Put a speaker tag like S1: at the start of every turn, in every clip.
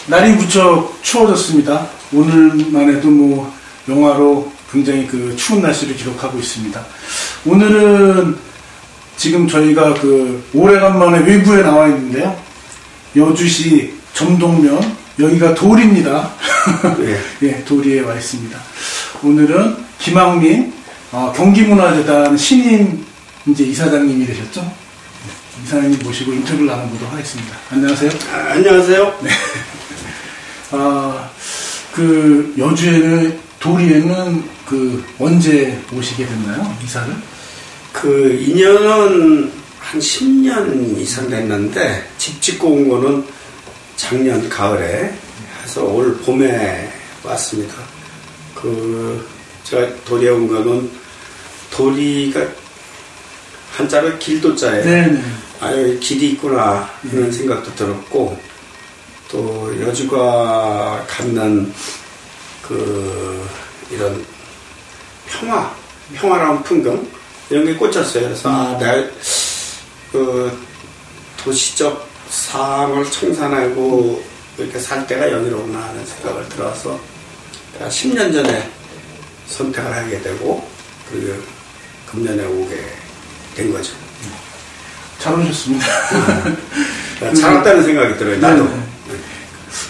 S1: 날이 무척 추워졌습니다. 오늘만 해도 뭐 영하로 굉장히 그 추운 날씨를 기록하고 있습니다. 오늘은 지금 저희가 그 오래간만에 외부에 나와 있는데요. 여주시 점동면, 여기가 돌입니다.
S2: 네.
S1: 예, 도리에 와 있습니다. 오늘은 김학민 경기문화재단 신임 이제 이사장님이 되셨죠? 네, 이사장님 모시고 인터뷰를 나눠보도록 하겠습니다. 안녕하세요.
S2: 안녕하세요.
S1: 네. 그 여주에는 도리에는 그 언제 오시게 됐나요? 이사를?
S2: 그 인연은 한 10년 이상 됐는데 집 짓고 온 거는 작년 가을에 해서 올 봄에 왔습니다. 그 제가 도리에 온 거는 도리가 한자로 길도자예요.
S1: 네네.
S2: 아, 여기 길이 있구나 이런 생각도 들었고 또 여주가 갖는 그 이런 평화로운 풍경 이런 게 꽂혔어요. 그래서 내가 그 도시적 삶을 청산하고 이렇게 살 때가 여기로구나 하는 생각을 들어서 내가 10년 전에 선택을 하게 되고 그리고 금년에 오게 된 거죠.
S1: 잘 오셨습니다.
S2: 잘 왔다는 생각이 들어요. 나도.
S1: 네네.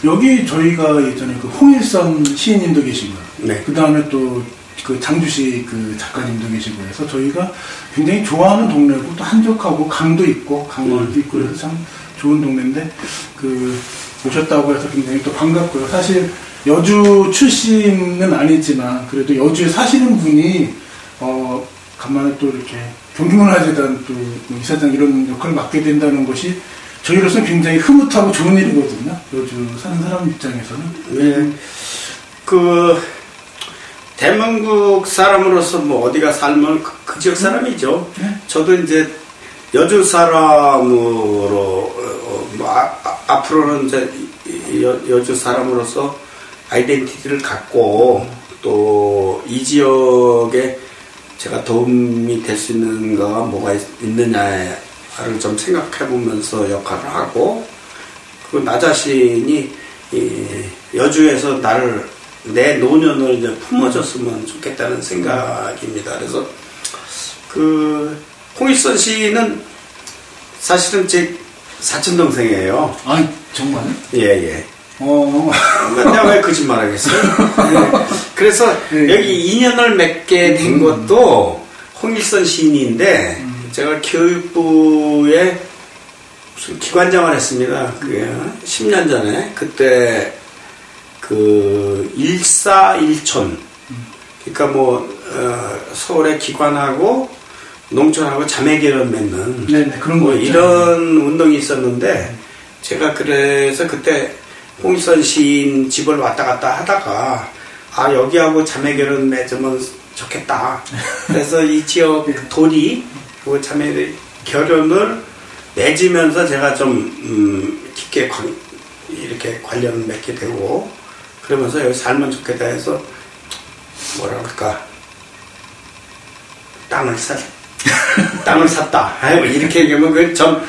S1: 여기 저희가 예전에 그 홍일선 시인님도 계시고요.
S2: 네.
S1: 그 다음에 또 그 장주시 그 작가님도 계시고 해서 저희가 굉장히 좋아하는 동네고 또 한적하고 강도 있고 강원도 있고 그래서 참 좋은 동네인데 그 오셨다고 해서 굉장히 또 반갑고요. 사실 여주 출신은 아니지만 그래도 여주에 사시는 분이 간만에 또 이렇게 경기문화재단 또 이사장 이런 역할을 맡게 된다는 것이 저희로서는 굉장히 흐뭇하고 좋은 일이거든요. 여주 사는 사람 입장에서는.
S2: 네. 그 대한민국 사람으로서 뭐 어디가 살면 그 지역 사람이죠.
S1: 네.
S2: 저도 이제 여주 사람으로 앞으로는 이제 여주 사람으로서 아이덴티티를 갖고 또 이 지역에 제가 도움이 될 수 있는 거가 뭐가 있느냐를 좀 생각해 보면서 역할을 하고 그리고 나 자신이 여주에서 내 노년을 이제 품어줬으면 좋겠다는 생각입니다. 그래서 그 홍일선 씨는 사실은 제 사촌 동생이에요.
S1: 아, 정말요?
S2: 예. 내가 왜 거짓말하겠어요? 네. 그래서
S1: 네.
S2: 여기 인연을 맺게 된 것도 홍일선 시인인데 제가 교육부에 무슨 기관장을 했습니다. 그게 10년 전에 그때 그 일사일촌 그러니까 뭐 서울의 기관하고 농촌하고 자매결연 맺는
S1: 네네, 그런
S2: 뭐
S1: 거 있죠.
S2: 이런 운동이 있었는데 제가 그래서 그때 홍일선 시인 집을 왔다 갔다 하다가 여기하고 자매결연 맺으면 좋겠다. 그래서 이 지역 도리 그 자매결연을 맺으면서 제가 좀 깊게 이렇게 관련을 맺게 되고 그러면서 여기 살면 좋겠다 해서 뭐라 그럴까 땅을 샀다. 이렇게 얘기하면 그 좀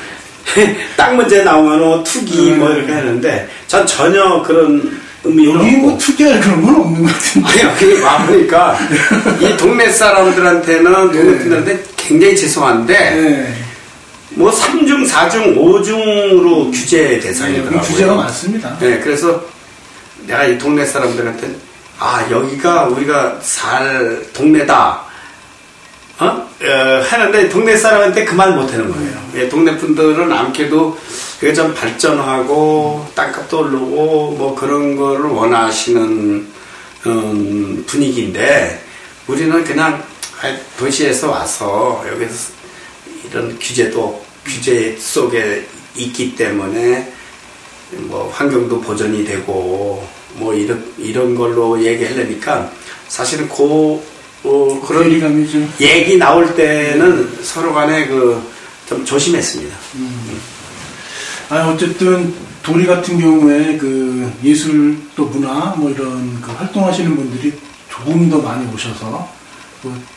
S2: 땅 문제 나오면 투기 뭐 이렇게 하는데 전 전혀 그런 의미는
S1: 여기 뭐
S2: 없고
S1: 투기할 그런 건 없는 것 같은데.
S2: 아니 여기 와보니까 이 동네 사람들한테는 굉장히 죄송한데
S1: 네.
S2: 뭐 3중, 4중, 5중으로 규제 대상이더라고요.
S1: 규제가 많습니다.
S2: 네, 그래서 내가 이 동네 사람들한테 여기가 우리가 살 동네다. 하는데 동네 사람한테 그 말 못하는 거예요. 예, 동네 분들은 아무래도 그게 좀 발전하고 땅값도 오르고 뭐 그런 거를 원하시는 분위기인데 우리는 그냥 도시에서 와서 여기서 이런 규제 속에 있기 때문에 뭐 환경도 보존이 되고 뭐 이런 걸로 얘기하려니까 사실은 그런 얘기 나올 때는 서로 간에 좀 조심했습니다.
S1: 어쨌든 도리 같은 경우에 그 예술 또 문화 뭐 이런 그 활동하시는 분들이 조금 더 많이 오셔서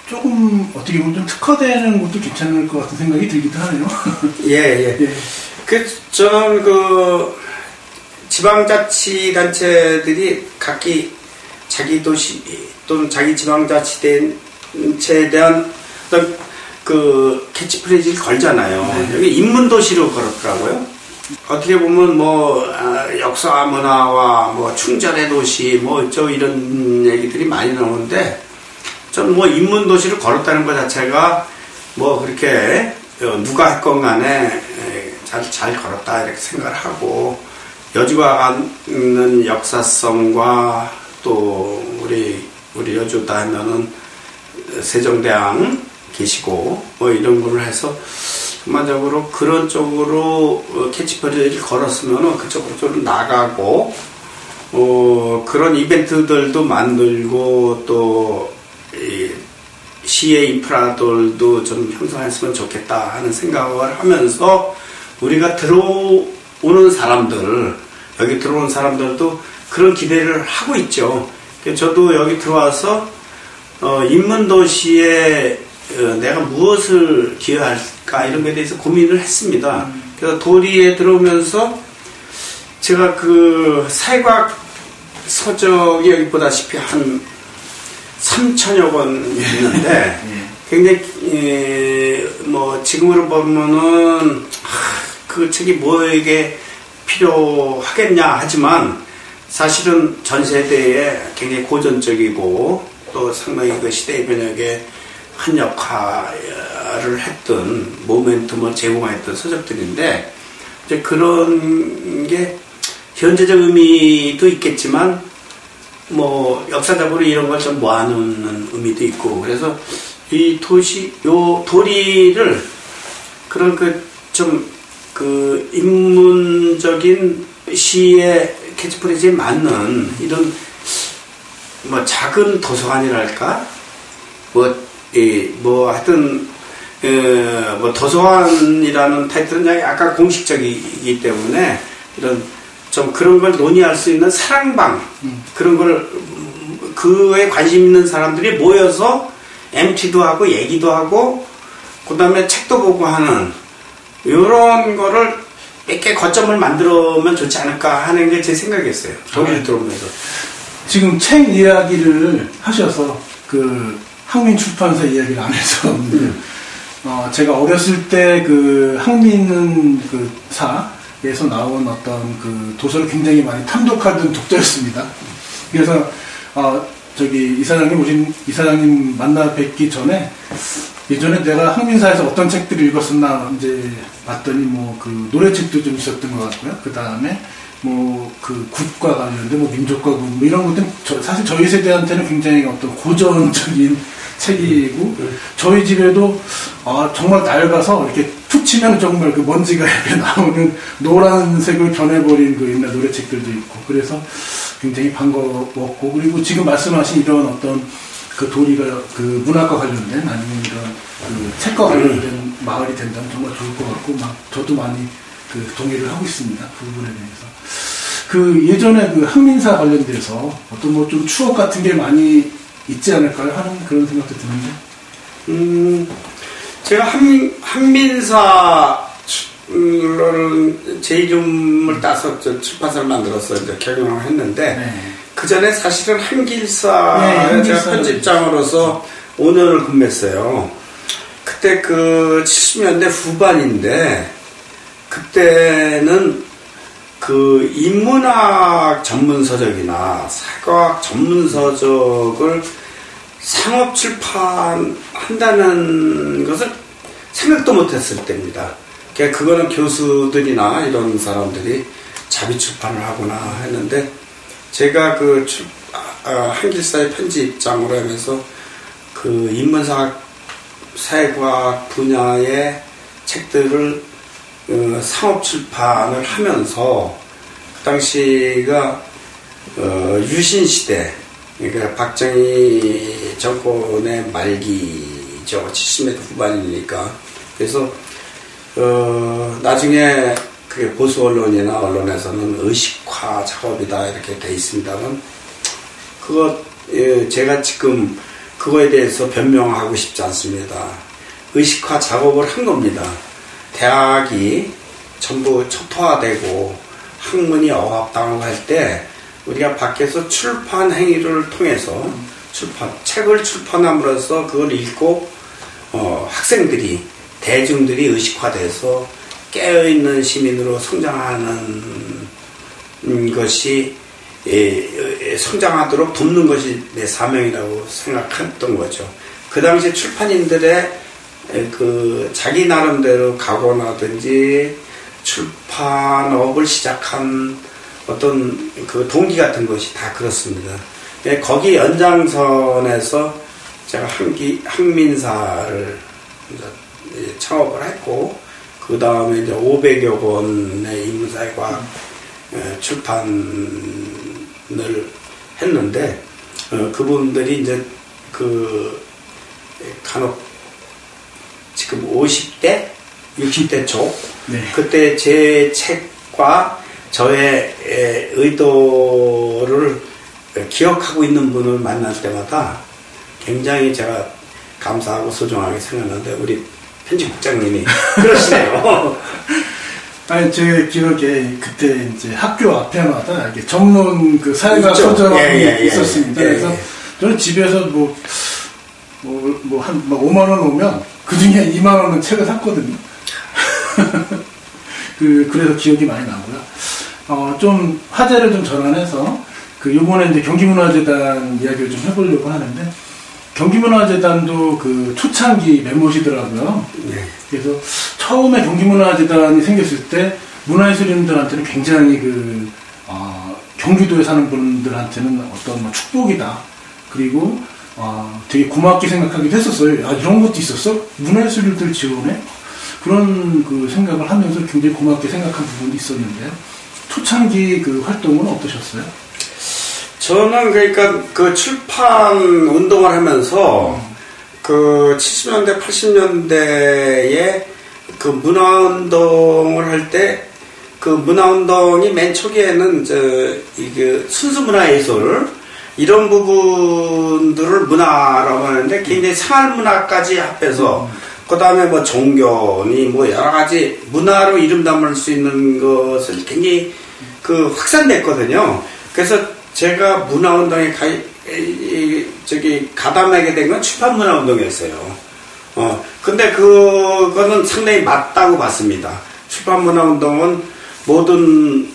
S1: 조금 어떻게 보면 좀 특화되는 것도 괜찮을 것 같은 생각이 들기도 하네요.
S2: 예. 저는 지방자치단체들이 각기 자기 도시 또는 자기 지방자치단체에 대한 어떤 그 캐치프레이즈를 걸잖아요.
S1: 네.
S2: 여기 인문도시로 걸었더라고요. 어떻게 보면 뭐 역사 문화와 뭐 충전의 도시 뭐 이런 얘기들이 많이 나오는데 저는 뭐 인문도시를 걸었다는 것 자체가 뭐 그렇게 누가 했건 간에 잘 걸었다 이렇게 생각을 하고 여주가 갖는 역사성과 또 우리 여주다 하면은 세종대왕 계시고 뭐 이런 거를 해서 전반적으로 그런 쪽으로 캐치프레이즈를 걸었으면은 그쪽으로 나가고 그런 이벤트들도 만들고 또 시의 인프라들도 좀 형성했으면 좋겠다 하는 생각을 하면서 우리가 들어오는 사람들 여기 들어오는 사람들도 그런 기대를 하고 있죠. 저도 여기 들어와서 인문도시에 내가 무엇을 기여할까 이런 것에 대해서 고민을 했습니다. 그래서 도리에 들어오면서 제가 그 사회과학 서적이 여기 보다시피 한 3,000여 권 있는데 굉장히 뭐 지금으로 보면은 그 책이 뭐에게 필요하겠냐 하지만 사실은 전 세대에 굉장히 고전적이고 또 상당히 그 시대의 변혁에 한 역할을 했던 모멘텀을 제공했던 서적들인데 이제 그런 게 현재적 의미도 있겠지만 뭐 역사적으로 이런 걸 좀 모아놓는 의미도 있고 그래서 이 도리를 그런 그 인문적인 시의 캐치프레이즈에 맞는 이런 뭐 작은 도서관이랄까 하여튼 뭐 도서관이라는 타이틀은 약간 공식적이기 때문에 이런 좀 그런 걸 논의할 수 있는 사랑방 그런 걸 그에 관심 있는 사람들이 모여서 MT도 하고 얘기도 하고 그 다음에 책도 보고 하는 이런 거를 몇 개 거점을 만들면 좋지 않을까 하는 게 제 생각이었어요. 도리를 들어오면서
S1: 지금 책 이야기를 하셔서 그 항민출판사 이야기를 안 해서 제가 어렸을 때 그 항민은 그 사에서 나온 어떤 그 도서를 굉장히 많이 탐독하던 독자였습니다. 그래서 저기 이사장님 만나 뵙기 전에 예전에 내가 항민사에서 어떤 책들을 읽었었나 이제 봤더니 뭐 그 노래책도 좀 있었던 것 같고요. 그 다음에 뭐 그 굿과 관련된 뭐 민족과 굿 뭐 이런 것들은 사실 저희 세대한테는 굉장히 어떤 고전적인 책이고 저희 집에도 정말 낡아서 이렇게 툭 치면 정말 그 먼지가 이렇게 나오는 노란색을 변해버린 그 옛날 노래책들도 있고 그래서 굉장히 반가웠고 그리고 지금 말씀하신 이런 어떤 그 도리가 그 문학과 관련된 아니면 이런 그 책과 관련된 마을이 된다면 정말 좋을 것 같고 막 저도 많이 그 동의를 하고 있습니다. 그 부분에 대해서. 그 예전에 그 항민사 관련돼서 어떤 뭐 좀 추억 같은 게 많이 있지 않을까요? 하는 그런 생각도 드는데.
S2: 제가 항민사 제 이름을 따서 출판사를 만들어서 이제 경영을 했는데
S1: 네.
S2: 그 전에 사실은 한길사의 제가 편집장으로서 5년을 근무했어요. 그때 그 70년대 후반인데 그때는 그 인문학 전문 서적이나 사과학 전문 서적을 상업 출판한다는 것을 생각도 못했을 때입니다. 그거는 교수들이나 이런 사람들이 자비 출판을 하거나 했는데 제가 그 한길사의 편집장으로 하면서 그 인문사학 사회과학 분야의 책들을 상업 출판을 하면서 그 당시가 유신시대 그러니까 박정희 정권의 말기죠. 70년대 후반이니까. 그래서 나중에 그 보수 언론이나 언론에서는 의식화 작업이다 이렇게 돼 있습니다만 그거 제가 지금 그거에 대해서 변명하고 싶지 않습니다. 의식화 작업을 한 겁니다. 대학이 전부 초토화되고 학문이 억압당하고 할 때 우리가 밖에서 출판 행위를 통해서 책을 출판함으로써 그걸 읽고 학생들이 대중들이 의식화돼서 깨어있는 시민으로 성장하는 것이 성장하도록 돕는 것이 내 사명이라고 생각했던 거죠. 그 당시 출판인들의 그 자기 나름대로 각오라든지 출판업을 시작한 어떤 그 동기 같은 것이 다 그렇습니다. 거기 연장선에서 제가 항민사를 창업을 했고, 그 다음에 이제 500여 권의 인문사회과학 출판을 했는데, 그분들이 이제 간혹 지금 50대, 60대 쪽, 네. 그때 제 책과 저의 의도를 기억하고 있는 분을 만날 때마다 굉장히 제가 감사하고 소중하게 생각하는데, 우리 편집국장님이 그러시네요.
S1: 아니, 제 기억에 그때 이제 학교 앞에마다 이렇게 정론 그 사회가 서점이 있었습니다. 그래서 저는 집에서 한 5만원 오면 그 중에 2만원은 책을 샀거든요. 그래서 기억이 많이 나고요. 좀 화제를 좀 전환해서 요번에 이제 경기문화재단 이야기를 좀 해보려고 하는데, 경기문화재단도 초창기 멤버시더라고요. 네. 그래서 처음에 경기문화재단이 생겼을 때 문화예술인들한테는 굉장히 경기도에 사는 분들한테는 어떤 축복이다. 그리고 되게 고맙게 생각하기도 했었어요. 이런 것도 있었어? 문화예술인들 지원해? 그런 생각을 하면서 굉장히 고맙게 생각한 부분도 있었는데요. 초창기 활동은 어떠셨어요?
S2: 저는 그러니까 출판 운동을 하면서 70년대, 80년대에 문화운동을 할 때 문화운동이 맨 초기에는 이게 순수 문화예술 이런 부분들을 문화라고 하는데 굉장히 생활문화까지 합해서 그 다음에 종교니 여러 가지 문화로 이름 담을 수 있는 것을 굉장히 확산됐거든요. 그래서 제가 문화운동에 가담하게 된 건 출판문화운동이었어요. 근데 그거는 상당히 맞다고 봤습니다. 출판문화운동은 모든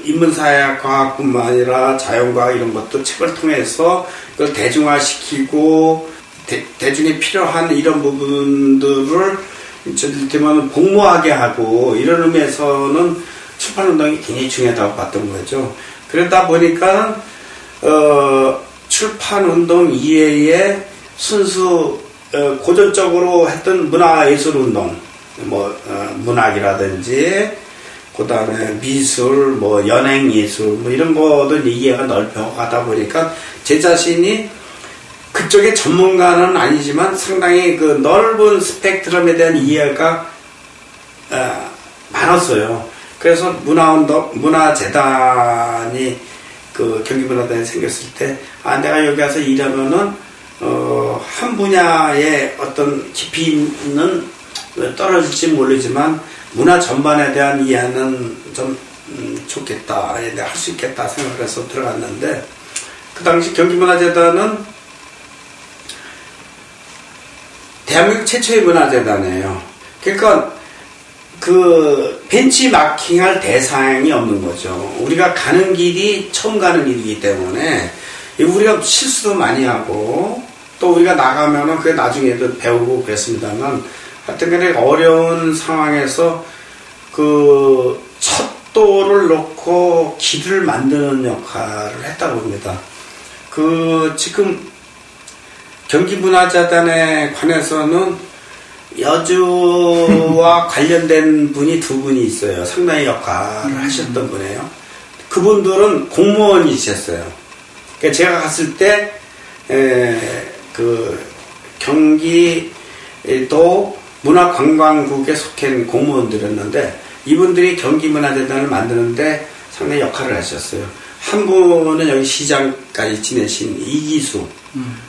S2: 인문사회학 과학뿐만 아니라 자연과학 이런 것도 책을 통해서 그걸 대중화시키고 대중이 필요한 이런 부분들을 저들한테만 복무하게 하고 이런 의미에서는 출판운동이 굉장히 중요하다고 봤던 거죠. 그러다 보니까 출판운동 이외에 순수 고전적으로 했던 문화예술운동, 문학이라든지 그 다음에 미술, 연행예술 이런 거도 이해가 넓혀가다 보니까 제 자신이 그쪽의 전문가는 아니지만 상당히 넓은 스펙트럼에 대한 이해가 많았어요. 그래서 문화재단이 경기문화재단이 생겼을 때, 내가 여기 와서 일하면은, 한 분야의 어떤 깊이는 떨어질지 모르지만, 문화 전반에 대한 이해는 좀, 좋겠다. 내가 할 수 있겠다 생각해서 들어갔는데, 그 당시 경기문화재단은 대한민국 최초의 문화재단이에요. 그러니까, 벤치마킹할 대상이 없는 거죠. 우리가 가는 길이 처음 가는 길이기 때문에 우리가 실수도 많이 하고 또 우리가 나가면은 그게 나중에도 배우고 그랬습니다만 하여튼 간에 어려운 상황에서 척도를 놓고 길을 만드는 역할을 했다고 봅니다. 지금 경기문화재단에 관해서는 여주와 관련된 분이 두 분이 있어요. 상당히 역할을 하셨던 분이에요. 그분들은 공무원이셨어요. 그러니까 제가 갔을 때, 경기도 문화관광국에 속한 공무원들이었는데, 이분들이 경기문화재단을 만드는데 상당히 역할을 하셨어요. 한 분은 여기 시장까지 지내신 이기수.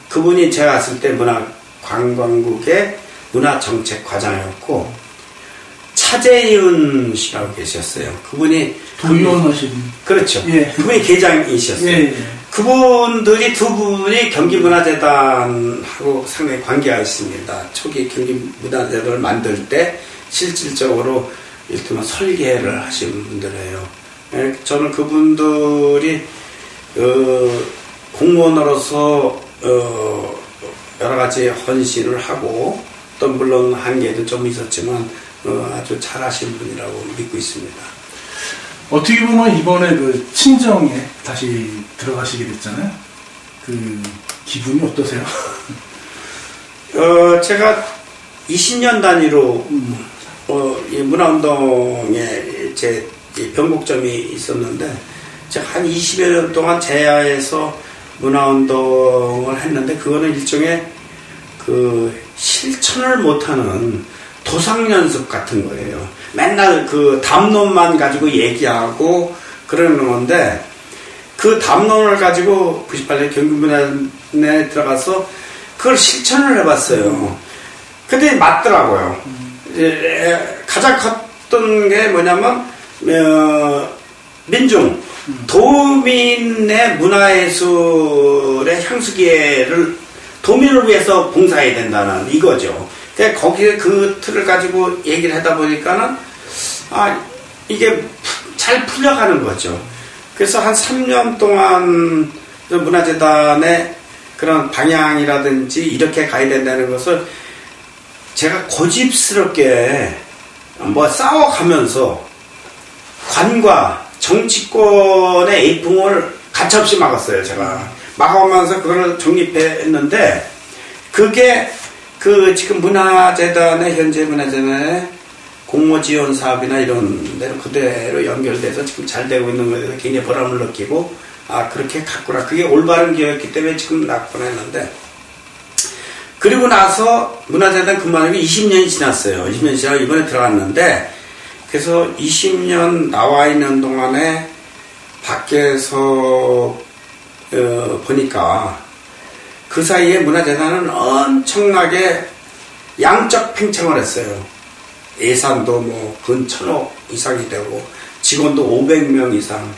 S2: 그분이 제가 갔을 때 문화관광국의 문화정책과장이었고, 차재윤 씨라고 계셨어요. 그분이
S1: 도의원 하시는.
S2: 그렇죠.
S1: 예.
S2: 그분이 계장이셨어요.
S1: 예.
S2: 그분들이 두 분이 경기문화재단하고 상당히 관계가 있습니다. 초기 경기문화재단을 만들 때 실질적으로 일테면 설계를 하신 분들이에요. 예, 저는 그분들이 공무원으로서 여러 가지 헌신을 하고 또 물론 한계도 좀 있었지만 아주 잘하신 분이라고 믿고 있습니다.
S1: 어떻게 보면 이번에 그 친정에 다시 들어가시게 됐잖아요. 그 기분이 어떠세요?
S2: 제가 20년 단위로 이 문화운동에 제 변곡점이 있었는데 제가 한 20여 년 동안 제야에서 문화운동을 했는데 그거는 일종의 그 실천을 못하는 도상연습 같은 거예요. 맨날 그 담론만 가지고 얘기하고 그러는 건데 그 담론을 가지고 98년 경기문화에 들어가서 그걸 실천을 해봤어요. 근데 맞더라고요. 가장 컸던 게 뭐냐면 민중 도민의 문화예술의 향수기회를 도민을 위해서 봉사해야 된다는 이거죠. 그러니까 거기에 그 틀을 가지고 얘기를 하다 보니까는 이게 잘 풀려가는 거죠. 그래서 한 3년 동안 문화재단의 그런 방향이라든지 이렇게 가야 된다는 것을 제가 고집스럽게 뭐 싸워가면서 관과 정치권의 에이풍을 가차없이 막았어요. 제가 막아오면서 그걸 정립했는데 그게 그 지금 문화재단의 현재 문화재단의 공모지원 사업이나 이런 데로 그대로 연결돼서 지금 잘 되고 있는 거에 대해서 굉장히 보람을 느끼고 그렇게 갔구나. 그게 올바른 기회였기 때문에 지금 났구나 했는데 그리고 나서 문화재단 근무하는 게 20년이 지났어요. 20년이 지나고 이번에 들어갔는데 그래서 20년 나와 있는 동안에 밖에서 보니까 그 사이에 문화재단은 엄청나게 양적 팽창을 했어요. 예산도 뭐 근 1,000억 이상이 되고 직원도 500명 이상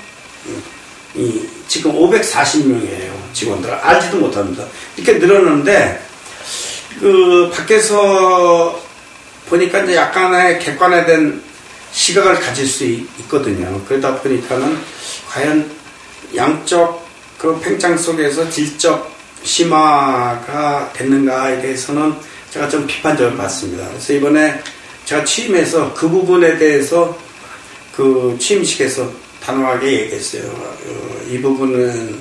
S2: 지금 540명이에요. 직원들 알지도 못합니다. 이렇게 늘었는데 그 밖에서 보니까 이제 약간의 객관화된 시각을 가질 수 있거든요. 그러다 보니까는 과연 양적 그 팽창 속에서 질적 심화가 됐는가에 대해서는 제가 좀 비판적으로 봤습니다. 그래서 이번에 제가 취임해서 그 부분에 대해서 그 취임식에서 단호하게 얘기했어요. 이 부분은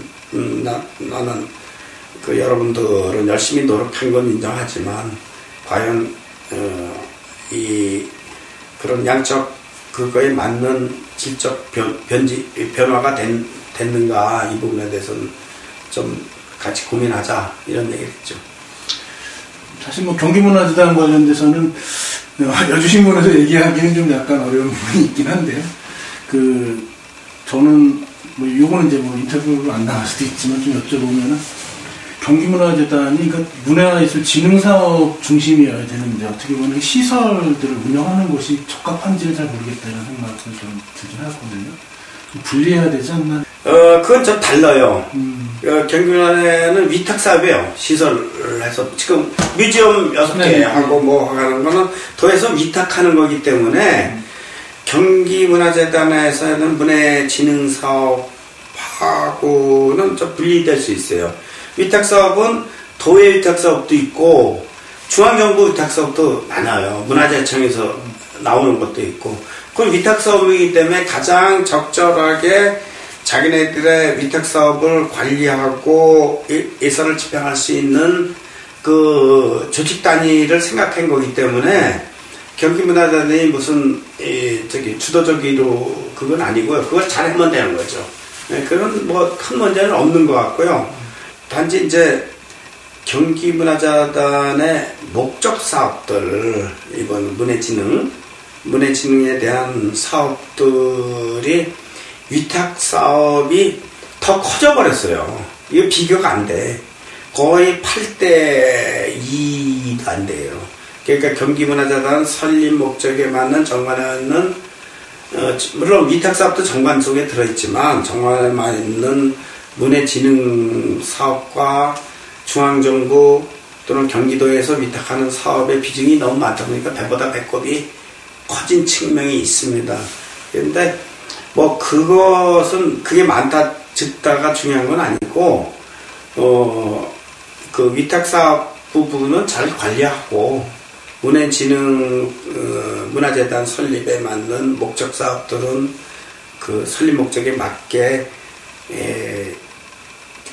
S2: 나는 그 여러분들은 열심히 노력한 건 인정하지만 과연 이 그런 양적 그거에 맞는 질적 변화가 됐는가 이 부분에 대해서는 좀 같이 고민하자 이런 얘기를 했죠.
S1: 사실 뭐 경기문화재단 관련돼서는 여주신문에서 얘기하기는 좀 약간 어려운 부분이 있긴 한데요. 저는 뭐 요거는 이제 뭐 인터뷰로 안 나갈 수도 있지만 좀 여쭤보면은 경기문화재단이 그러니까 문화예술 진흥사업 중심이어야 되는데 어떻게 보면 시설들을 운영하는 것이 적합한지를 잘 모르겠다 이런 생각을 좀 들긴 하거든요. 분리해야 되지 않나?
S2: 그건 좀 달라요. 경기문화재단은 위탁사업이에요. 시설을 해서 지금 뮤지엄 6개 하고 뭐 하는 거는 도에서 위탁하는 거기 때문에 경기문화재단에서는 문화진흥사업하고는 좀 분리될 수 있어요. 위탁사업은 도의 위탁사업도 있고 중앙정부 위탁사업도 많아요. 문화재청에서 나오는 것도 있고 그건 위탁사업이기 때문에 가장 적절하게 자기네들의 위탁사업을 관리하고 예산을 집행할 수 있는 그 조직 단위를 생각한 거기 때문에 경기문화재단이 무슨 주도적으로 그건 아니고요. 그걸 잘하면 되는 거죠. 그런 뭐 큰 문제는 없는 것 같고요. 단지 이제 경기문화재단의 목적 사업들 이번 문해진흥에 대한 사업들이 위탁 사업이 더 커져버렸어요. 이거 비교가 안 돼. 거의 8대 2도 안 돼요. 그러니까 경기문화재단 설립 목적에 맞는 정관에는 물론 위탁사업도 정관 속에 들어있지만 정관에 맞는 문해진흥 사업과 중앙정부 또는 경기도에서 위탁하는 사업의 비중이 너무 많다 보니까 배보다 배꼽이 커진 측면이 있습니다. 그런데 뭐 그것은 그게 많다 적다가 중요한 건 아니고 그 위탁사업 부분은 잘 관리하고 문해진흥 문화재단 설립에 맞는 목적 사업들은 그 설립 목적에 맞게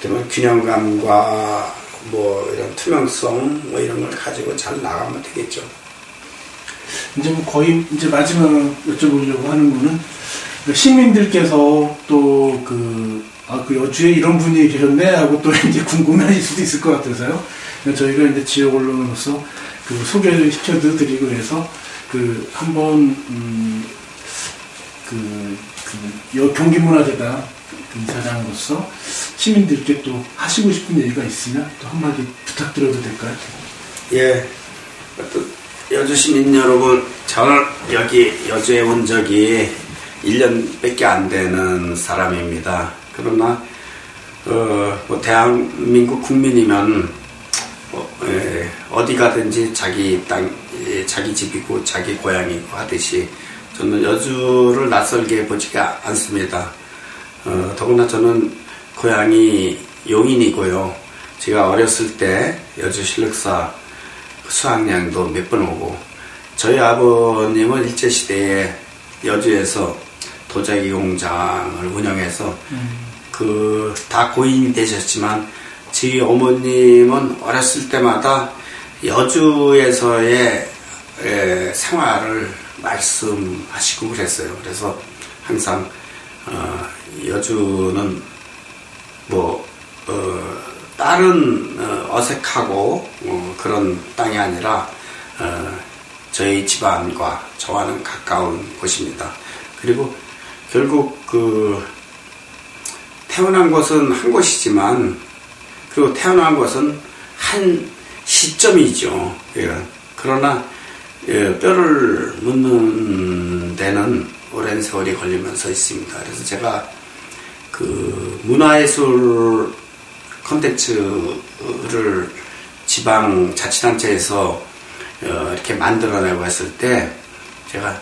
S2: 그러면 균형감과 뭐 이런 투명성 뭐 이런 걸 가지고 잘 나가면 되겠죠.
S1: 이제 뭐 거의 이제 마지막 여쭤보려고 하는 거는 시민들께서 또 그 여주에 이런 분이 계셨네 하고 또 이제 궁금해하실 수도 있을 것 같아서요. 저희가 이제 지역 언론으로서 그 소개를 시켜드리고 해서 그 한번 경기문화재단 이사장으로서 시민들께 또 하시고 싶은 얘기가 있으면 또 한마디 부탁드려도 될까요?
S2: 예. 또 여주 시민 여러분, 저는 여기 여주에 온 적이 1년밖에 안 되는 사람입니다. 그러나 뭐 대한민국 국민이면 어디 가든지 자기 땅, 자기 집이고 자기 고향이고 하듯이 저는 여주를 낯설게 보지가 않습니다. 더구나 저는 고향이 용인이고요. 제가 어렸을 때 여주 실력사 수학여행도 몇 번 오고, 저희 아버님은 일제시대에 여주에서 도자기 공장을 운영해서 다 고인이 되셨지만 저희 어머님은 어렸을 때마다 여주에서의 생활을 말씀하시고 그랬어요. 그래서 항상 여주는 뭐 다른 어색하고 그런 땅이 아니라 저희 집안과 저와는 가까운 곳입니다. 그리고 결국 태어난 곳은 한 곳이지만, 그리고 태어난 곳은 한 시점이죠. 그러나 뼈를 묻는 데는 오랜 세월이 걸리면서 있습니다. 그래서 제가 그 문화예술 콘텐츠를 지방자치단체에서 이렇게 만들어내고 했을 때 제가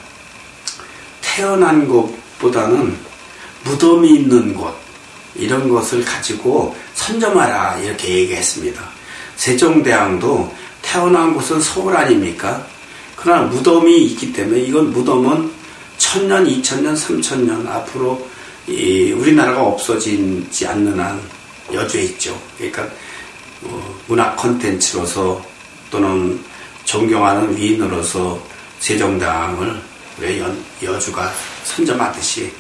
S2: 태어난 곳보다는 무덤이 있는 곳, 이런 것을 가지고 선점하라 이렇게 얘기했습니다. 세종대왕도 태어난 곳은 서울 아닙니까? 그러나 무덤이 있기 때문에 이건 무덤은 1000년, 2000년, 3000년 앞으로 우리나라가 없어지지 않는 한 여주에 있죠. 그러니까 문화 콘텐츠로서 또는 존경하는 위인으로서 세종대왕을 왜 여주가 선점하듯이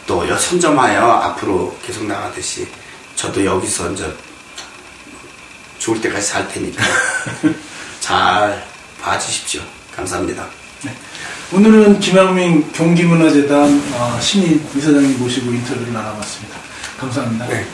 S2: 또 선점하여 앞으로 계속 나가듯이 저도 여기서 이제 죽을 때까지 살 테니까 잘 봐주십시오. 감사합니다.
S1: 네. 오늘은 김양민 경기문화재단 신임 이사장님 모시고 인터뷰를 나눠봤습니다. 감사합니다.
S2: 네.